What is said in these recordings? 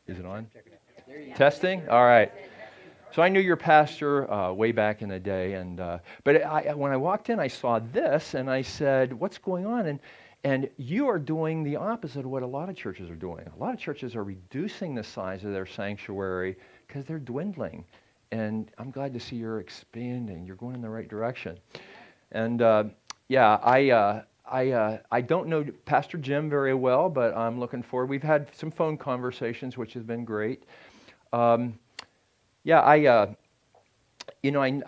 Is it on? Testing? All right. So I knew your pastor way back in the day, and when I walked in, I saw this, and I said, "What's going on?" And you are doing the opposite of what a lot of churches are doing. A lot of churches are reducing the size of their sanctuary because they're dwindling, and I'm glad to see you're expanding. You're going in the right direction. And yeah, I don't know Pastor Jim very well, but I'm looking forward. We've had some phone conversations, which has been great. Um, yeah, I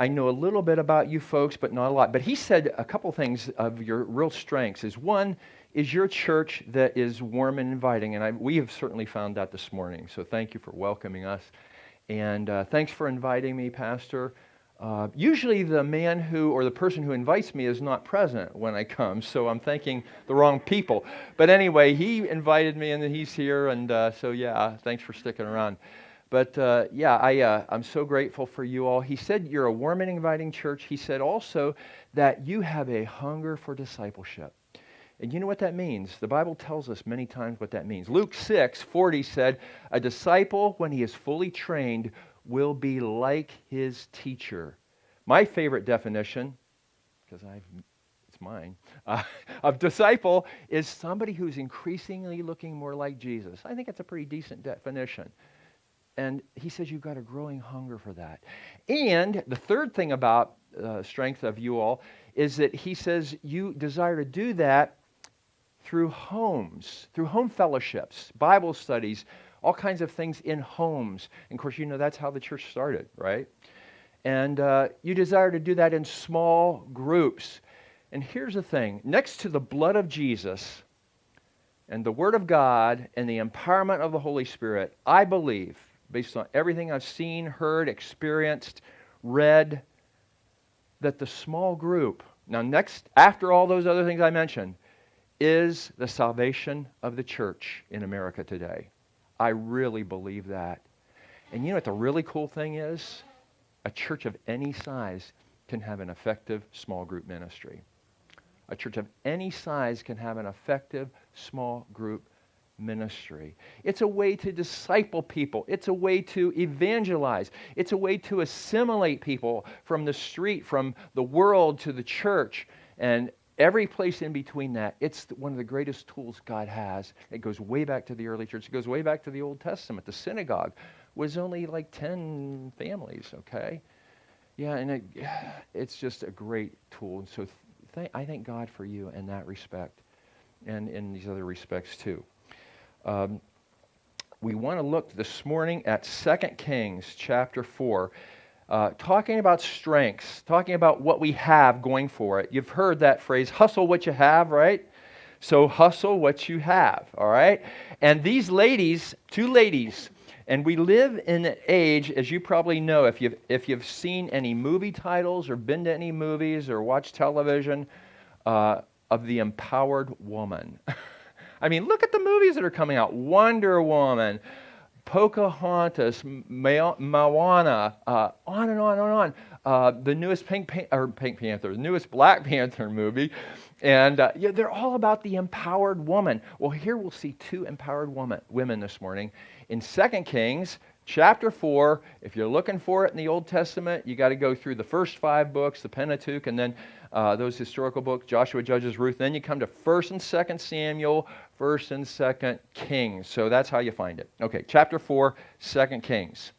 know a little bit about you folks, but not a lot. But he said a couple things of your real strengths. Is one is your church that is warm and inviting, and we have certainly found that this morning. So thank you for welcoming us, and thanks for inviting me, Pastor. Usually the man who or the person who invites me is not present when I come, so I'm thanking the wrong people. But anyway, he invited me, and he's here, and so yeah, thanks for sticking around. But yeah, I'm so grateful for you all. He said you're a warm and inviting church. He said also that you have a hunger for discipleship. And you know what that means? The Bible tells us many times what that means. Luke 6:40 said, "A disciple, when he is fully trained, will be like his teacher." My favorite definition, because it's mine, of disciple is somebody who's increasingly looking more like Jesus. I think it's a pretty decent definition. And he says you've got a growing hunger for that. And the third thing about strength of you all is that he says you desire to do that through homes, through home fellowships, Bible studies, all kinds of things in homes. And of course, that's how the church started, right? And you desire to do that in small groups. And here's the thing. Next to the blood of Jesus and the Word of God and the empowerment of the Holy Spirit, I believe, based on everything I've seen, heard, experienced, read, that the small group, now next, after all those other things I mentioned, is the salvation of the church in America today. I really believe that. And you know what the really cool thing is? A church of any size can have an effective small group ministry. A church of any size can have an effective small group ministry. It's a way to disciple people. It's a way to evangelize. It's a way to assimilate people from the street, from the world to the church, and every place in between that. It's one of the greatest tools God has. It goes way back to the early church. It goes way back to the Old Testament. The synagogue was only like 10 families, okay? Yeah, and it's just a great tool. And so I thank God for you in that respect and in these other respects too. We want to look this morning at 2 Kings chapter 4, talking about strengths, talking about what we have going for it. You've heard that phrase, hustle what you have, right? So hustle what you have, all right? And these ladies, two ladies, and we live in an age, as you probably know, if you've seen any movie titles or been to any movies or watched television, of the empowered woman. I mean, look at the movies that are coming out. Wonder Woman, Pocahontas, Moana, on and on and on. The newest Pink Panther, the newest Black Panther movie. And yeah, they're all about the empowered woman. Well, here we'll see two empowered women this morning. In 2 Kings chapter 4, if you're looking for it in the Old Testament, you got to go through the first 5 books, the Pentateuch, and then those historical books, Joshua, Judges, Ruth. Then you come to 1st and 2nd Samuel, 1st and 2nd Kings. So that's how you find it. Okay, chapter 4, 2 Kings.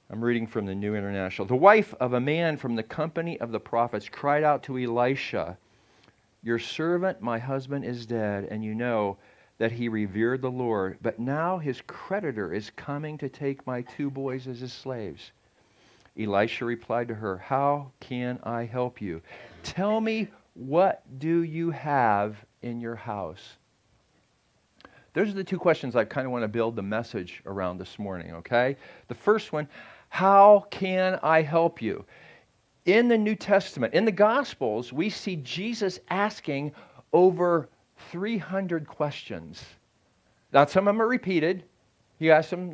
I'm reading from the New International. The wife of a man from the company of the prophets cried out to Elisha, "Your servant, my husband, is dead, and you know that he revered the Lord. But now his creditor is coming to take my 2 boys as his slaves." Elisha replied to her, "How can I help you? Tell me, what do you have in your house?" Those are the 2 questions I kind of want to build the message around this morning, okay? The first one, how can I help you? In the New Testament, in the Gospels, we see Jesus asking over 300 questions. Now, some of them are repeated. He asks them,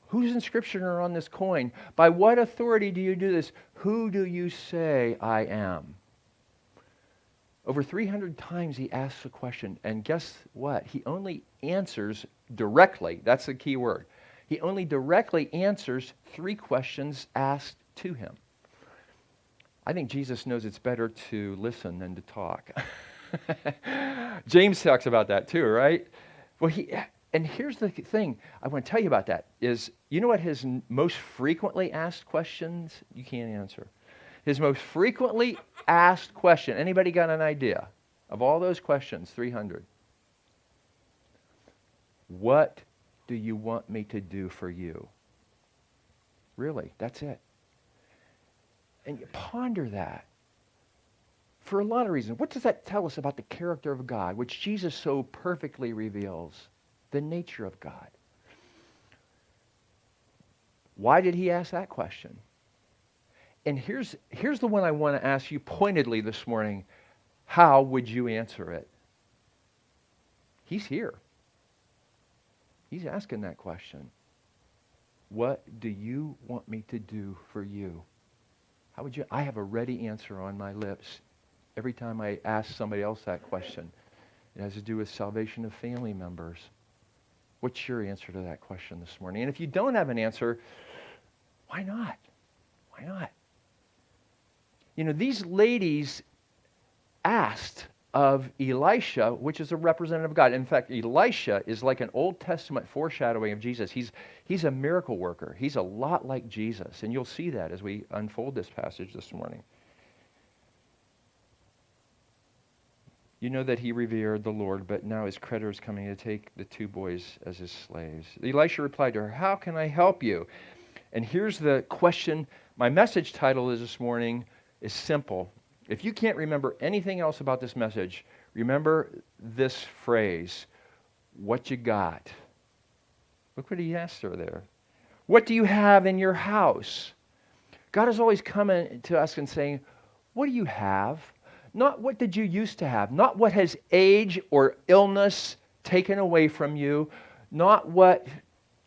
whose inscription are on this coin? By what authority do you do this? Who do you say I am? Over 300 times he asks a question, and guess what? He only answers directly. That's the key word. He only directly answers 3 questions asked to him. I think Jesus knows it's better to listen than to talk. James talks about that too, right? Well, and here's the thing I want to tell you about that is, you know what his most frequently asked questions you can't answer? His most frequently asked question, anybody got an idea? Of all those questions, 300. What do you want me to do for you? Really, that's it. And you ponder that for a lot of reasons. What does that tell us about the character of God, which Jesus so perfectly reveals? The nature of God. Why did he ask that question? And here's the one I want to ask you pointedly this morning. How would you answer it? He's here. He's asking that question. What do you want me to do for you? How would you? I have a ready answer on my lips every time I ask somebody else that question. It has to do with salvation of family members. What's your answer to that question this morning? And if you don't have an answer, why not? Why not? You know, these ladies asked of Elisha, which is a representative of God. In fact, Elisha is like an Old Testament foreshadowing of Jesus. He's a miracle worker. He's a lot like Jesus, and you'll see that as we unfold this passage this morning. You know that he revered the Lord, but now his creditor is coming to take the 2 boys as his slaves. Elisha replied to her, "How can I help you?" And here's the question. My message title is this morning is simple. If you can't remember anything else about this message, remember this phrase, what you got. Look what he asked her there. What do you have in your house? God is always coming to us and saying, what do you have? Not what did you used to have. Not what has age or illness taken away from you. Not what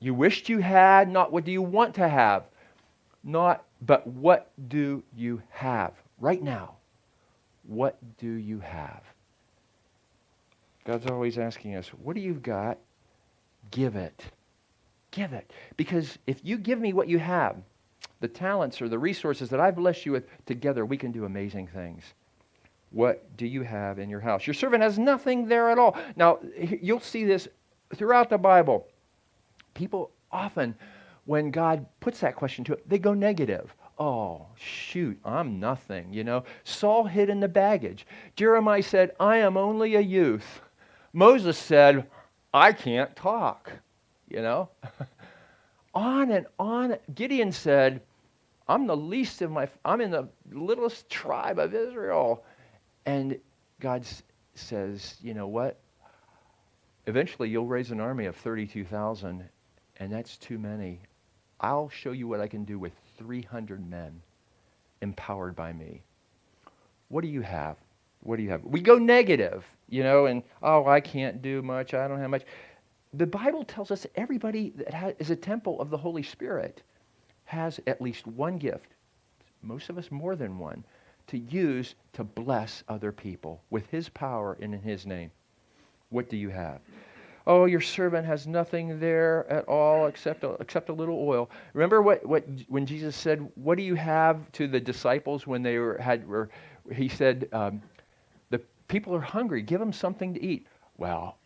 you wished you had. Not what do you want to have. But what do you have right now? What do you have? God's always asking us, what do you got? Give it. Give it. Because if you give me what you have, the talents or the resources that I've blessed you with, together we can do amazing things. What do you have in your house? Your servant has nothing there at all. Now, you'll see this throughout the Bible. People often, when God puts that question to it, they go negative. Oh, shoot, I'm nothing, you know. Saul hid in the baggage. Jeremiah said, I am only a youth. Moses said, I can't talk, you know. On and on. Gideon said, I'm in the littlest tribe of Israel. And God says, you know what? Eventually you'll raise an army of 32,000, and that's too many. I'll show you what I can do with 300 men empowered by me. What do you have? What do you have? We go negative, you know, and, oh, I can't do much. I don't have much. The Bible tells us everybody that is a temple of the Holy Spirit has at least one gift, most of us more than one, to use to bless other people with his power and in his name. What do you have? Oh, your servant has nothing there at all except a little oil. Remember when Jesus said, what do you have to the disciples when they he said, the people are hungry, give them something to eat. Well,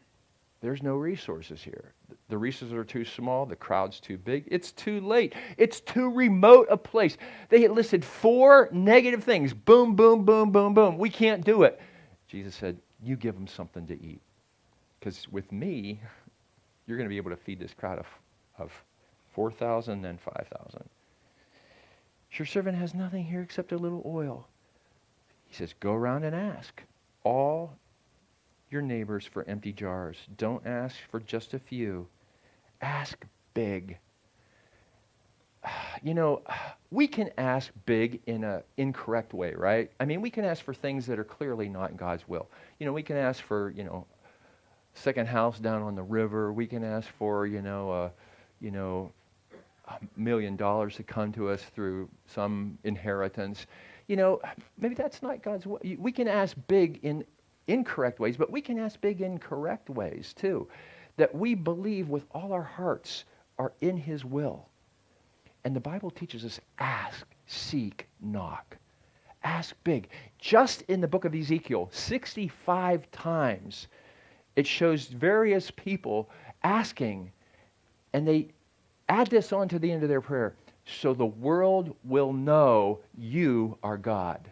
there's no resources here. The resources are too small, the crowd's too big, it's too late, it's too remote a place. They had listed 4 negative things. Boom, boom, boom, boom, boom. We can't do it. Jesus said, you give them something to eat. Because with me, you're going to be able to feed this crowd of 4,000 and 5,000. Your servant has nothing here except a little oil. He says, go around and ask all your neighbors for empty jars. Don't ask for just a few. Ask big. You know, we can ask big in an incorrect way, right? I mean, we can ask for things that are clearly not God's will. You know, we can ask for, second house down on the river. We can ask for, $1 million to come to us through some inheritance. maybe that's not God's way. We can ask big in incorrect ways, but we can ask big in correct ways too. That we believe with all our hearts are in his will. And the Bible teaches us ask, seek, knock. Ask big. Just in the book of Ezekiel, 65 times, it shows various people asking, and they add this on to the end of their prayer. So the world will know you are God.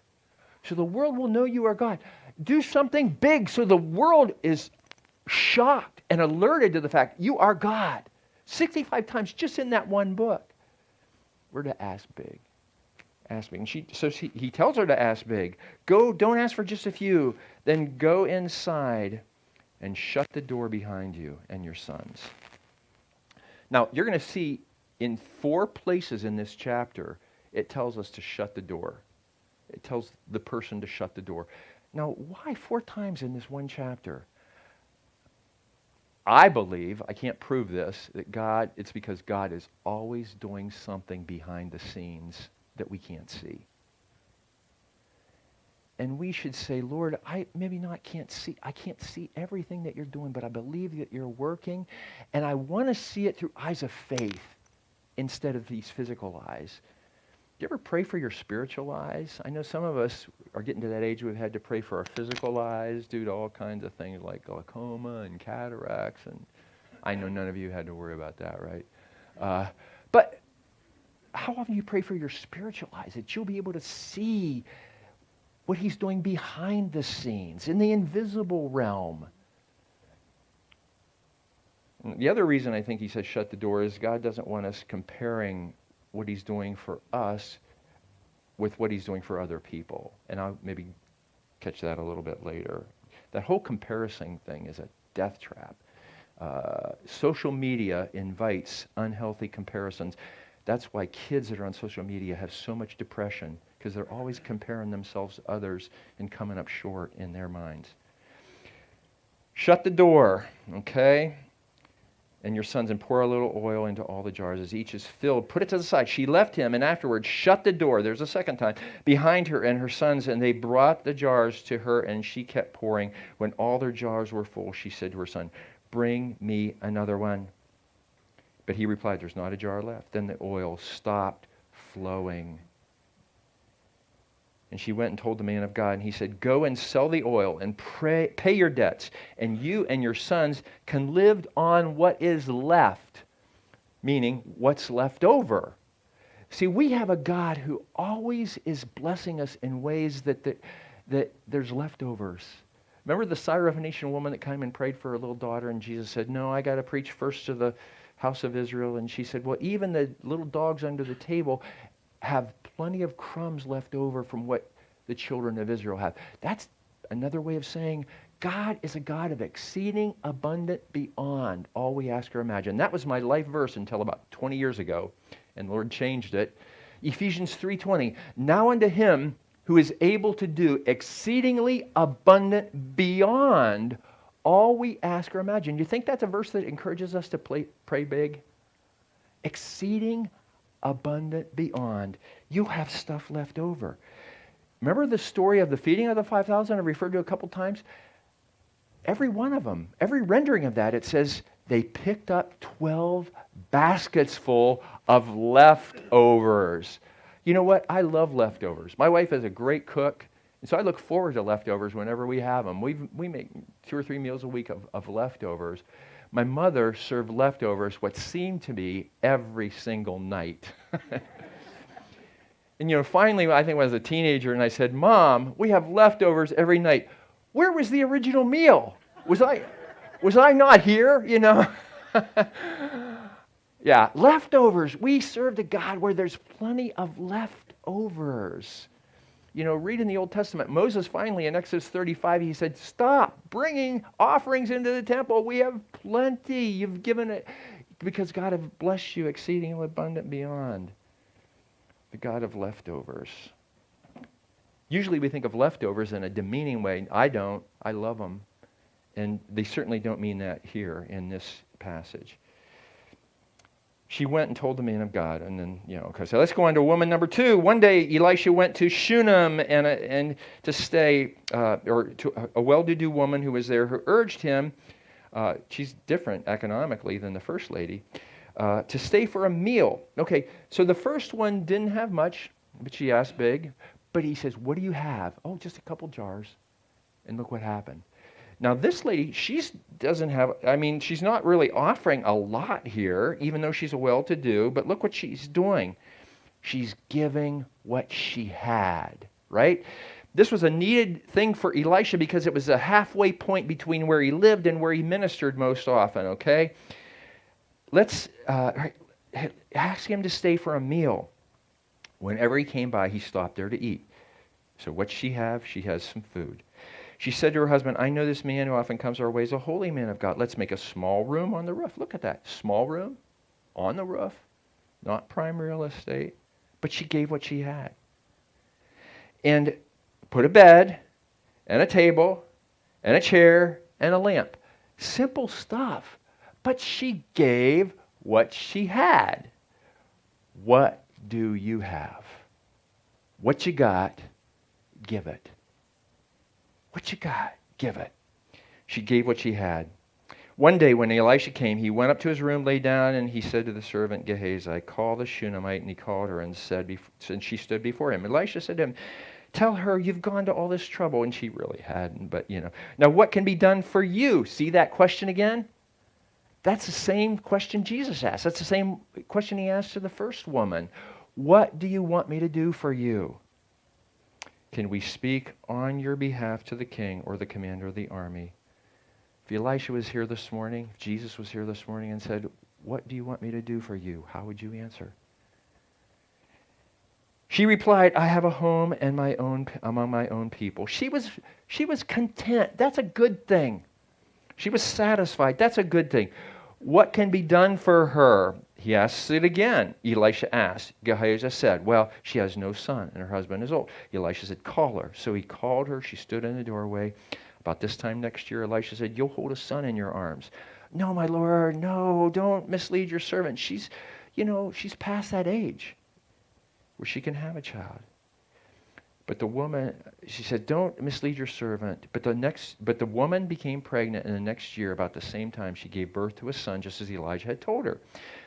So the world will know you are God. Do something big so the world is shocked and alerted to the fact you are God. 65 times just in that one book. We're to ask big. Ask big. And he tells her to ask big. Go, don't ask for just a few. Then go inside and shut the door behind you and your sons. Now, you're going to see in 4 places in this chapter, it tells us to shut the door. It tells the person to shut the door. Now, why 4 times in this one chapter? I believe, I can't prove this, that it's because God is always doing something behind the scenes that we can't see. And we should say, Lord, I can't see everything that you're doing, but I believe that you're working, and I want to see it through eyes of faith instead of these physical eyes. Do you ever pray for your spiritual eyes? I know some of us are getting to that age we've had to pray for our physical eyes due to all kinds of things like glaucoma and cataracts, and I know none of you had to worry about that, right? But how often do you pray for your spiritual eyes, that you'll be able to see what he's doing behind the scenes, in the invisible realm? And the other reason I think he says shut the door is God doesn't want us comparing what he's doing for us with what he's doing for other people. And I'll maybe catch that a little bit later. That whole comparison thing is a death trap. Social media invites unhealthy comparisons. That's why kids that are on social media have so much depression, because they're always comparing themselves to others and coming up short in their minds. Shut the door, okay? And your sons, and pour a little oil into all the jars. As each is filled, put it to the side. She left him, and afterwards shut the door, there's a second time, behind her and her sons, and they brought the jars to her, and she kept pouring. When all their jars were full, she said to her son, bring me another one. But he replied, there's not a jar left. Then the oil stopped flowing. And she went and told the man of God, and he said, go and sell the oil and pay your debts, and you and your sons can live on what is left, meaning what's left over. See, we have a God who always is blessing us in ways that there's leftovers. Remember the Syrophoenician woman that came and prayed for her little daughter, and Jesus said, no, I got to preach first to the house of Israel. And she said, well, even the little dogs under the table have plenty of crumbs left over from what the children of Israel have. That's another way of saying God is a God of exceeding abundant beyond all we ask or imagine. That was my life verse until about 20 years ago, and the Lord changed it. Ephesians 3:20, now unto him who is able to do exceedingly abundant beyond all we ask or imagine. You think that's a verse that encourages us to pray big? Exceeding abundant beyond. You have stuff left over. Remember the story of the feeding of the 5,000 I referred to a couple times? Every one of them, every rendering of that, it says they picked up 12 baskets full of leftovers. You know what? I love leftovers. My wife is a great cook, and so I look forward to leftovers whenever we have them. We make 2 or 3 meals a week of leftovers. My mother served leftovers what seemed to be every single night. And finally, I think when I was a teenager, and I said, Mom, we have leftovers every night. Where was the original meal? Was I not here? Yeah, leftovers. We served a God where there's plenty of leftovers. Read in the Old Testament, Moses finally in Exodus 35, he said, stop bringing offerings into the temple. We have plenty. You've given it because God has blessed you exceeding abundant beyond. The God of leftovers. Usually we think of leftovers in a demeaning way. I don't. I love them. And they certainly don't mean that here in this passage. she went and told the man of God. And then, okay, so let's go on to woman number 2. One day, Elisha went to Shunem and to stay, or to a well-to-do woman who was there who urged him, she's different economically than the first lady, to stay for a meal. Okay, so the first one didn't have much, but she asked big. But he says, what do you have? Oh, just a couple jars. And look what happened. Now, this lady, she's not really offering a lot here, even though she's a well-to-do, but look what she's doing. She's giving what she had, right? This was a needed thing for Elisha because it was a halfway point between where he lived and where he ministered most often, okay? Let's ask him to stay for a meal. Whenever he came by, he stopped there to eat. So what she have? She has some food. She said to her husband, I know this man who often comes our way is a holy man of God. Let's make a small room on the roof. Look at that. Small room on the roof. Not prime real estate. But she gave what she had. And put a bed and a table and a chair and a lamp. Simple stuff. But she gave what she had. What do you have? What you got, give it. What you got, give it. She gave what she had. One day when Elisha came, he went up to his room, lay down, and he said to the servant Gehazi, call the Shunammite. And he called her and she stood before him. Elisha said to him, tell her you've gone to all this trouble. And she really hadn't, but Now what can be done for you? See that question again? That's the same question Jesus asked. That's the same question he asked to the first woman. What do you want me to do for you? Can we speak on your behalf to the king or the commander of the army? If Elisha was here this morning, if Jesus was here this morning and said, what do you want me to do for you? How would you answer? She replied, I have a home and among my own people. She was content. That's a good thing. She was satisfied. That's a good thing. What can be done for her? He asks it again. Elisha asked. Gehazi said, well, she has no son, and her husband is old. Elisha said, call her. So he called her. She stood in the doorway. About this time next year, Elisha said, you'll hold a son in your arms. No, my Lord, no, don't mislead your servant. She's past that age where she can have a child. But the woman, she said, don't mislead your servant. But the woman became pregnant, and the next year, about the same time, she gave birth to a son, just as Elijah had told her.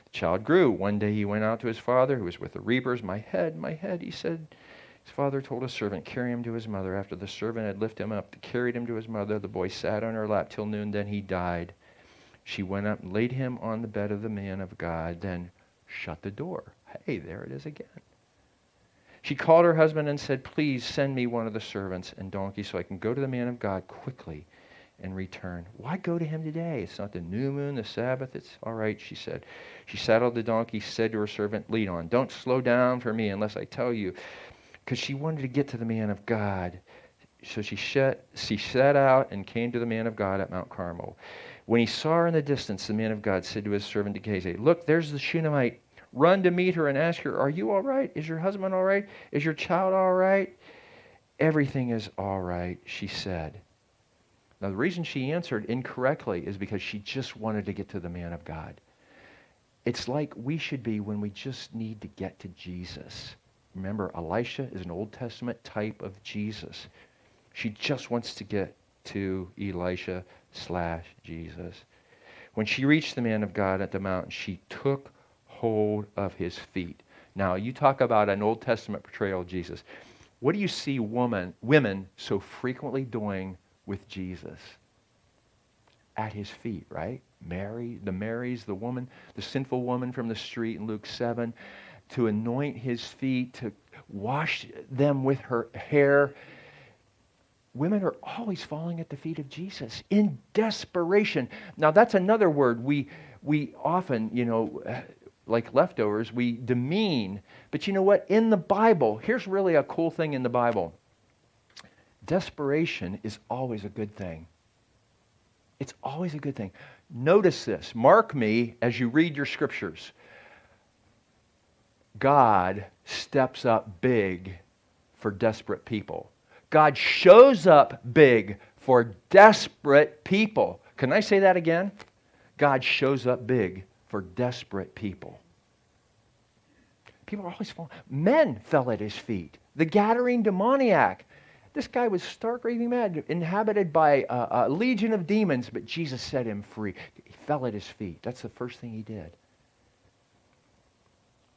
The child grew. One day he went out to his father, who was with the reapers. My head, he said. His father told his servant, carry him to his mother. After the servant had lifted him up, carried him to his mother, the boy sat on her lap till noon, then he died. She went up and laid him on the bed of the man of God, then shut the door. Hey, there it is again. She called her husband and said, please send me one of the servants and donkey so I can go to the man of God quickly and return. Why go to him today? It's not the new moon, the Sabbath. It's all right, she said. She saddled the donkey, said to her servant, lead on. Don't slow down for me unless I tell you. Because she wanted to get to the man of God. So she set out and came to the man of God at Mount Carmel. When he saw her in the distance, the man of God said to his servant Gehazi, look, there's the Shunammite. Run to meet her and ask her, are you all right? Is your husband all right? Is your child all right? Everything is all right, she said. Now, the reason she answered incorrectly is because she just wanted to get to the man of God. It's like we should be when we just need to get to Jesus. Remember, Elisha is an Old Testament type of Jesus. She just wants to get to Elisha/Jesus. When she reached the man of God at the mountain, she took hold of his feet. Now, you talk about an Old Testament portrayal of Jesus. What do you see women so frequently doing with Jesus? At his feet, right? Mary's the woman, the sinful woman from the street in Luke 7, to anoint his feet, to wash them with her hair. Women are always falling at the feet of Jesus in desperation. Now, that's another word we often, like leftovers, we demean. But you know what? In the Bible, here's really a cool thing in the Bible. Desperation is always a good thing. It's always a good thing. Notice this. Mark me as you read your scriptures. God steps up big for desperate people. God shows up big for desperate people. Can I say that again? God shows up big for desperate people. People are always falling. Men fell at his feet. The Gadarene demoniac. This guy was stark raving mad, inhabited by a legion of demons, but Jesus set him free. He fell at his feet. That's the first thing he did.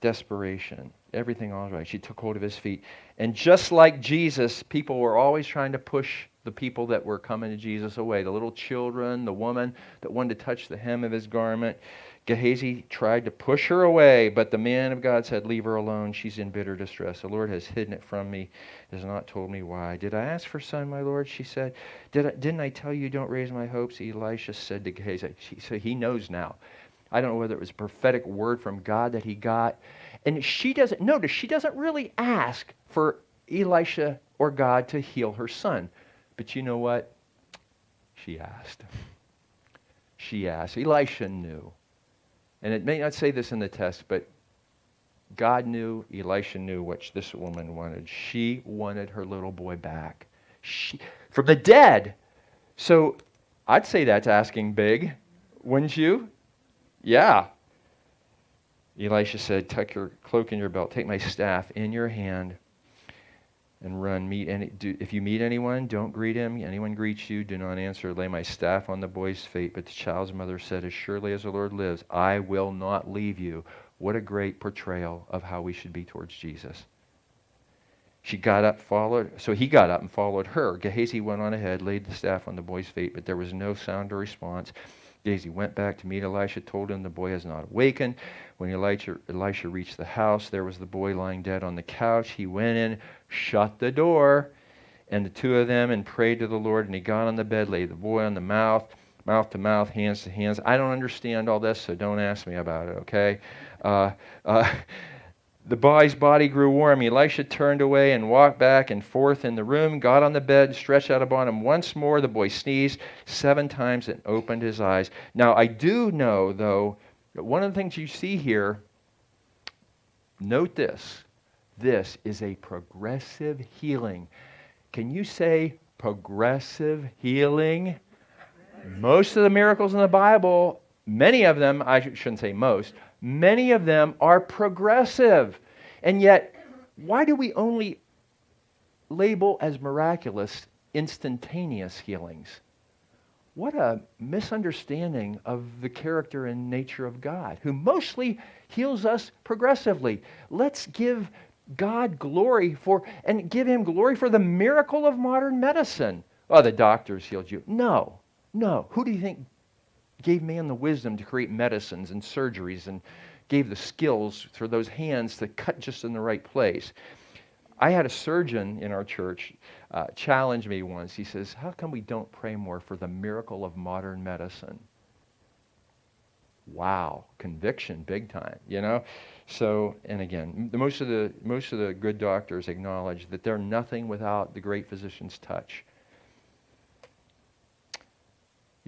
Desperation. Everything all right. She took hold of his feet. And just like Jesus, people were always trying to push the people that were coming to Jesus away. The little children, the woman that wanted to touch the hem of his garment. Gehazi tried to push her away, but the man of God said, leave her alone. She's in bitter distress. The Lord has hidden it from me, has not told me why. Did I ask for son, my Lord? She said. Didn't I tell you don't raise my hopes? Elisha said to Gehazi. So he knows now. I don't know whether it was a prophetic word from God that he got. And she doesn't really ask for Elisha or God to heal her son. But you know what? She asked. She asked. Elisha knew. And it may not say this in the text, but God knew, Elisha knew what this woman wanted. She wanted her little boy back. From the dead. So I'd say that's asking big, wouldn't you? Yeah. Elisha said, tuck your cloak in your belt, take my staff in your hand, and run. If you meet anyone, don't greet him. Anyone greets you, do not answer. Lay my staff on the boy's feet. But the child's mother said, as surely as the Lord lives, I will not leave you. What a great portrayal of how we should be towards Jesus. She got up, so he got up and followed her. Gehazi went on ahead, laid the staff on the boy's feet, but there was no sound or response. Gehazi went back to meet Elisha, told him the boy has not awakened. When Elisha reached the house, there was the boy lying dead on the couch. He went in, shut the door, and the two of them, and prayed to the Lord. And he got on the bed, laid the boy on the mouth to mouth, hands to hands. I don't understand all this, so don't ask me about it, okay? The boy's body grew warm. Elisha turned away and walked back and forth in the room, got on the bed, stretched out upon him once more. The boy sneezed 7 times and opened his eyes. Now, I do know, though, that one of the things you see here, note this. This is a progressive healing. Can you say progressive healing? Most of the miracles in the Bible, many of them, I shouldn't say most, many of them are progressive. And yet, why do we only label as miraculous instantaneous healings? What a misunderstanding of the character and nature of God, who mostly heals us progressively. Let's give God glory and give him glory for the miracle of modern medicine. Oh, the doctors healed you. No. Who do you think gave man the wisdom to create medicines and surgeries and gave the skills for those hands to cut just in the right place? I had a surgeon in our church challenge me once. He says, how come we don't pray more for the miracle of modern medicine? Wow, conviction big time, you know? So, and again, most of the good doctors acknowledge that they're nothing without the great physician's touch.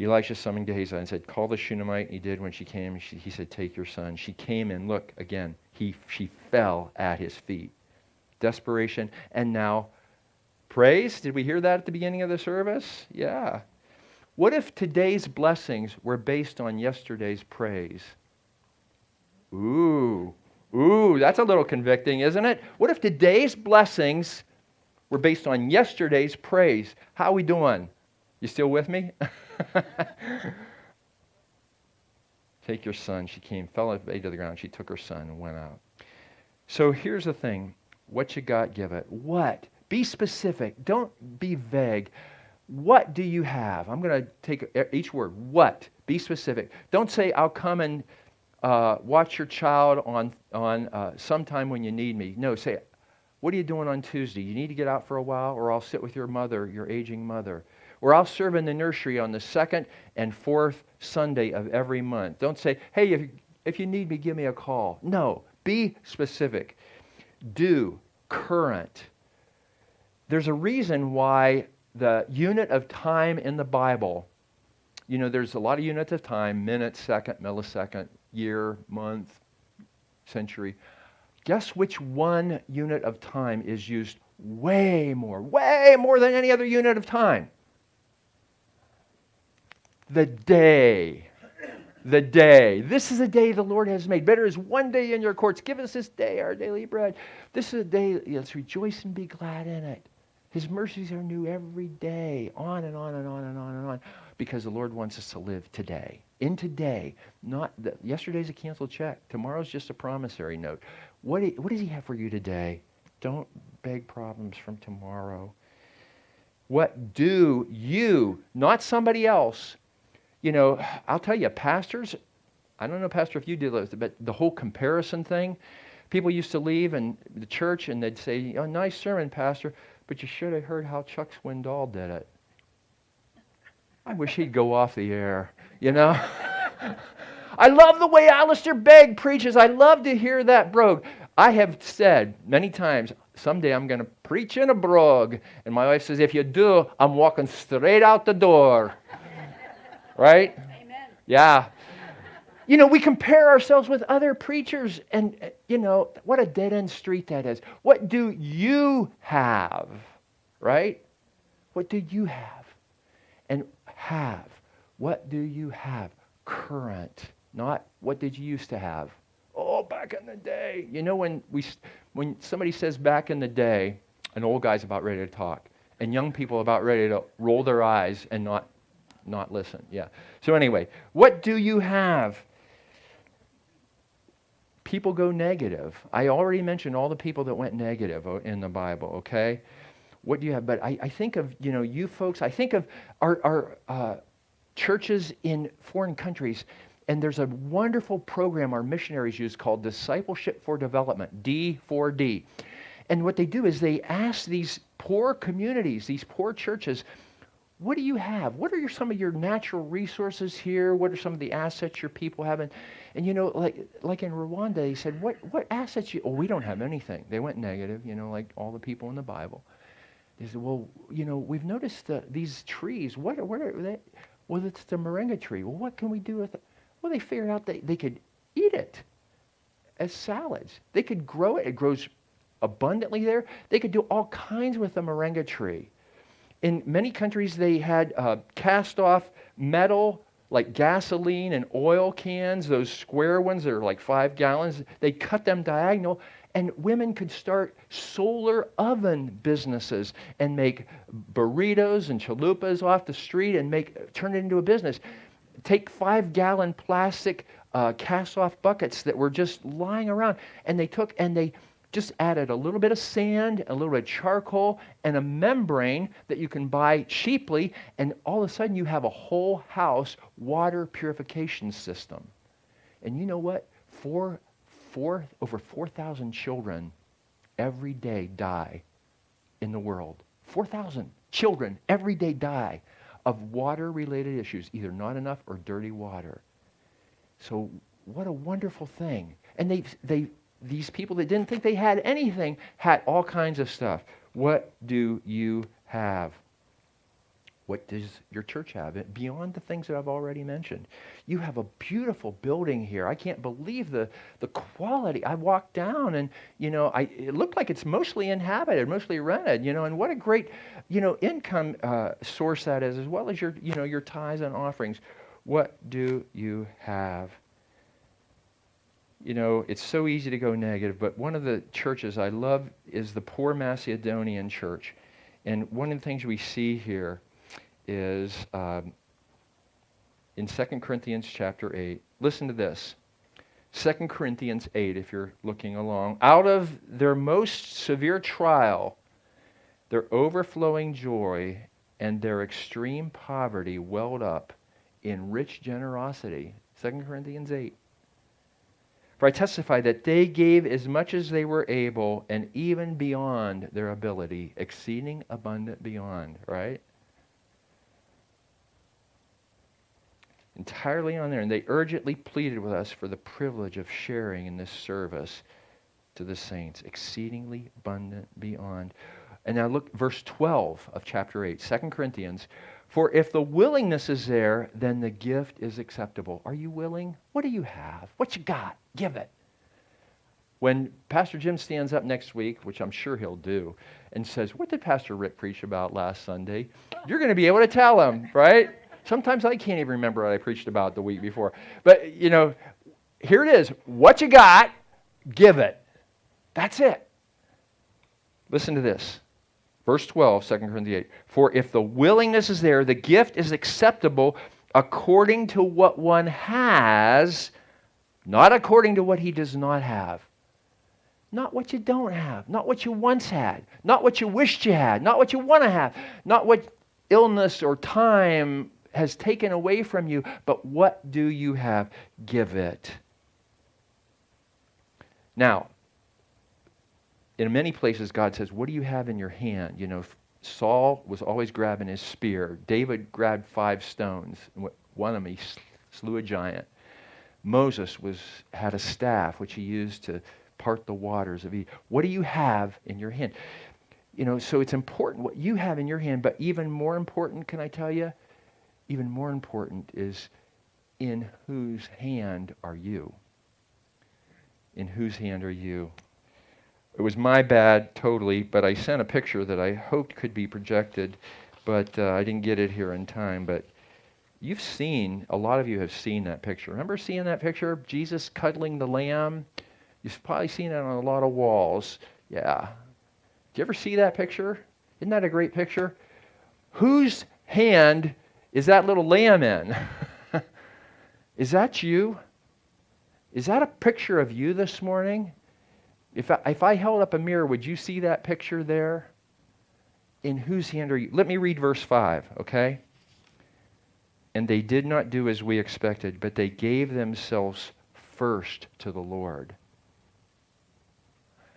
Elisha summoned Gehazi and said, call the Shunammite. And he did. When she came, he said, take your son. She came and look, again, she fell at his feet. Desperation. And now, praise. Did we hear that at the beginning of the service? Yeah. What if today's blessings were based on yesterday's praise? Ooh, that's a little convicting, isn't it? What if today's blessings were based on yesterday's praise? How are we doing? You still with me? Take your son. She came, fell to the ground. She took her son and went out. So here's the thing. What you got, give it. What? Be specific. Don't be vague. What do you have? I'm going to take each word. What? Be specific. Don't say, I'll come and watch your child on sometime when you need me. No, say, what are you doing on Tuesday? You need to get out for a while, or I'll sit with your mother, your aging mother. Or I'll serve in the nursery on the 2nd and 4th Sunday of every month. Don't say, hey, if you need me, give me a call. No, be specific. Do, current. There's a reason why the unit of time in the Bible, there's a lot of units of time, minute, second, millisecond, year, month, century. Guess which one unit of time is used way more than any other unit of time? The day. the day. This is a day the Lord has made. Better is one day in your courts. Give us this day our daily bread. This is a day, let's rejoice and be glad in it. His mercies are new every day, on and on and on and on and on, because the Lord wants us to live today. In today, yesterday's a canceled check. Tomorrow's just a promissory note. What does he have for you today? Don't beg problems from tomorrow. What do you, not somebody else, I'll tell you, pastors, I don't know, Pastor, if you do this, but the whole comparison thing, people used to leave in the church and they'd say, oh, nice sermon, Pastor, but you should have heard how Chuck Swindoll did it. I wish he'd go off the air, I love the way Alistair Begg preaches. I love to hear that brogue. I have said many times, someday I'm going to preach in a brogue. And my wife says, if you do, I'm walking straight out the door. Right? Amen. Yeah. We compare ourselves with other preachers, and, what a dead-end street that is. What do you have? Right? What do you have? And have. What do you have? Current. Not what did you used to have. Oh, back in the day. When somebody says back in the day, an old guy's about ready to talk, and young people about ready to roll their eyes and not listen. Yeah. So anyway, what do you have? People go negative. I already mentioned all the people that went negative in the Bible, okay? What do you have? But I think of, you folks, I think of our churches in foreign countries, and there's a wonderful program our missionaries use called Discipleship for Development, D4D. And what they do is they ask these poor communities, these poor churches, what do you have? What are some of your natural resources here? What are some of the assets your people have? And like in Rwanda, they said, what assets Oh, we don't have anything. They went negative, like all the people in the Bible. They said, well, we've noticed these trees. What are they? Well, it's the moringa tree. Well, what can we do with it? Well, they figured out that they could eat it as salads. They could grow it. It grows abundantly there. They could do all kinds with the moringa tree. In many countries, they had cast-off metal, like gasoline and oil cans, those square ones that are like 5 gallons. They cut them diagonal, and women could start solar oven businesses and make burritos and chalupas off the street and turn it into a business. Take 5-gallon plastic cast-off buckets that were just lying around, and they just added a little bit of sand, a little bit of charcoal, and a membrane that you can buy cheaply, and all of a sudden you have a whole house water purification system. And you know what? Over 4,000 children every day die in the world. 4,000 children every day die of water-related issues, either not enough or dirty water. So what a wonderful thing. And these people that didn't think they had anything had all kinds of stuff. What do you have? What does your church have? Beyond the things that I've already mentioned. You have a beautiful building here. I can't believe the quality. I walked down and, it looked like it's mostly inhabited, mostly rented, and what a great, income source that is, as well as your, your tithes and offerings. What do you have? It's so easy to go negative, but one of the churches I love is the Poor Macedonian Church. And one of the things we see here is in 2 Corinthians chapter 8. Listen to this. 2 Corinthians 8, if you're looking along. Out of their most severe trial, their overflowing joy and their extreme poverty welled up in rich generosity. 2 Corinthians 8. For I testify that they gave as much as they were able, and even beyond their ability, exceeding abundant beyond, right? Entirely on there. And they urgently pleaded with us for the privilege of sharing in this service to the saints, exceedingly abundant beyond. And now look, verse 12 of chapter 8, 2 Corinthians. For if the willingness is there, then the gift is acceptable. Are you willing? What do you have? What you got? Give it. When Pastor Jim stands up next week, which I'm sure he'll do, and says, what did Pastor Rick preach about last Sunday? You're going to be able to tell him, right? Sometimes I can't even remember what I preached about the week before. But, here it is. What you got, give it. That's it. Listen to this. Verse 12, 2 Corinthians 8. For if the willingness is there, the gift is acceptable according to what one has, not according to what he does not have. Not what you don't have, not what you once had, not what you wished you had, not what you want to have, not what illness or time has taken away from you, but what do you have? Give it. Now, in many places, God says, what do you have in your hand? Saul was always grabbing his spear. David grabbed 5 stones. One of them, he slew a giant. Moses had a staff, which he used to part the waters of Egypt. What do you have in your hand? So it's important what you have in your hand, but even more important, can I tell you? Even more important is in whose hand are you? In whose hand are you? It was my bad, totally, but I sent a picture that I hoped could be projected, but I didn't get it here in time. But a lot of you have seen that picture. Remember seeing that picture of Jesus cuddling the lamb? You've probably seen it on a lot of walls. Yeah. Did you ever see that picture? Isn't that a great picture? Whose hand is that little lamb in? Is that you? Is that a picture of you this morning? If I held up a mirror, would you see that picture there? In whose hand are you? Let me read verse 5, okay? And they did not do as we expected, but they gave themselves first to the Lord.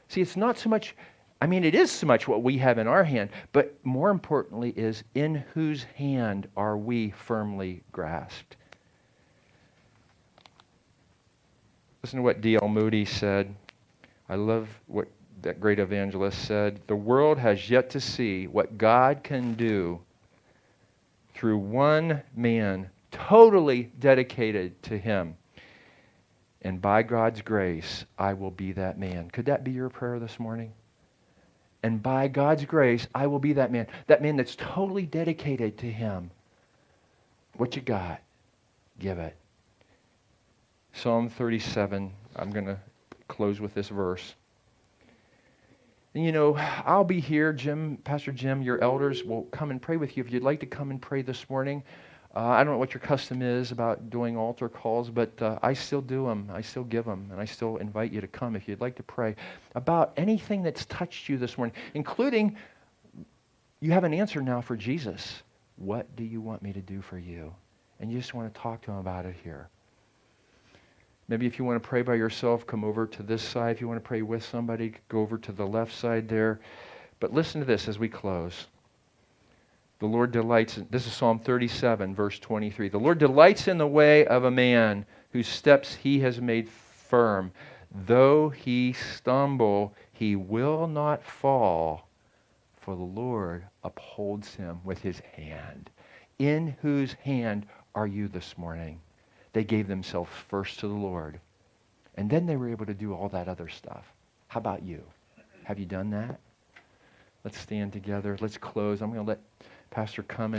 See, it's not so much, it is so much what we have in our hand, but more importantly is in whose hand are we firmly grasped? Listen to what D.L. Moody said. I love what that great evangelist said. The world has yet to see what God can do through one man totally dedicated to Him. And by God's grace, I will be that man. Could that be your prayer this morning? And by God's grace, I will be that man that's totally dedicated to Him. What you got, give it. Psalm 37, I'm going to close with this verse. And I'll be here, Pastor Jim, your elders will come and pray with you. If you'd like to come and pray this morning, I don't know what your custom is about doing altar calls, but I still do them. I still give them, and I still invite you to come if you'd like to pray about anything that's touched you this morning, including you have an answer now for Jesus. What do you want me to do for you? And you just want to talk to Him about it here. Maybe if you want to pray by yourself, come over to this side. If you want to pray with somebody, go over to the left side there. But listen to this as we close. The Lord delights, this is Psalm 37, verse 23. The Lord delights in the way of a man whose steps He has made firm. Though he stumble, he will not fall, for the Lord upholds him with His hand. In whose hand are you this morning? They gave themselves first to the Lord. And then they were able to do all that other stuff. How about you? Have you done that? Let's stand together. Let's close. I'm going to let Pastor come in.